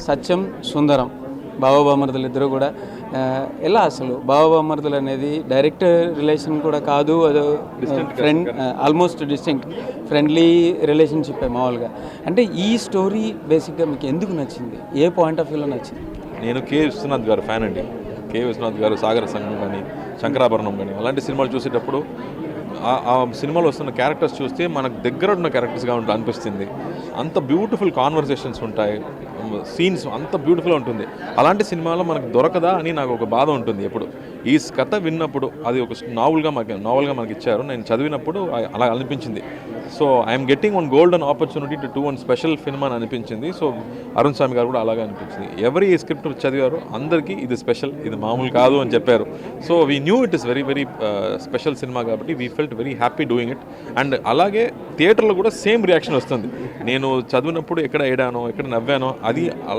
సత్యం సుందరం బావబామర్దులు ఇద్దరు కూడా ఎలా అసలు బావబామర్దులు అనేది డైరెక్ట్ రిలేషన్ కూడా కాదు, అది friend, almost distinct friendly relationship మామూలుగా. అంటే ఈ స్టోరీ బేసిక్గా మీకు ఎందుకు నచ్చింది, ఏ పాయింట్ ఆఫ్ వ్యూలో నచ్చింది? నేను కే విశ్వనాథ్ గారు ఫ్యాన్ అండి. కే విశ్వనాథ్ గారు సాగర సంఘం కానీ శంకరాభరణం కానీ అలాంటి సినిమాలు చూసేటప్పుడు ఆ సినిమాలో వస్తున్న క్యారెక్టర్స్ చూస్తే మనకు దగ్గర ఉన్న క్యారెక్టర్స్గా అనిపిస్తుంది. అంత బ్యూటిఫుల్ కాన్వర్సేషన్స్ ఉంటాయి, సీన్స్ అంత బ్యూటిఫుల్గా ఉంటుంది. అలాంటి సినిమాలో మనకు దొరకదా అని నాకు ఒక బాధ ఉంటుంది ఎప్పుడు. ఈ కథ విన్నప్పుడు అది ఒక నావల్గా మనకి ఇచ్చారు. నేను చదివినప్పుడు అలా అనిపించింది. So I'm getting one golden opportunity to do one special film అని అనిపించింది. సో అరుణ్ స్వామి గారు కూడా అలాగే అనిపించింది. ఎవరు ఈ స్క్రిప్ట్ చదివారో అందరికీ ఇది స్పెషల్, ఇది మామూలు కాదు అని చెప్పారు. So we knew it is very very special cinema కాబట్టి we felt very happy doing it. And అలాగే థియేటర్లో కూడా సేమ్ రియాక్షన్ వస్తుంది. నేను చదివినప్పుడు ఎక్కడ ఏడానో ఎక్కడ నవ్వానో అది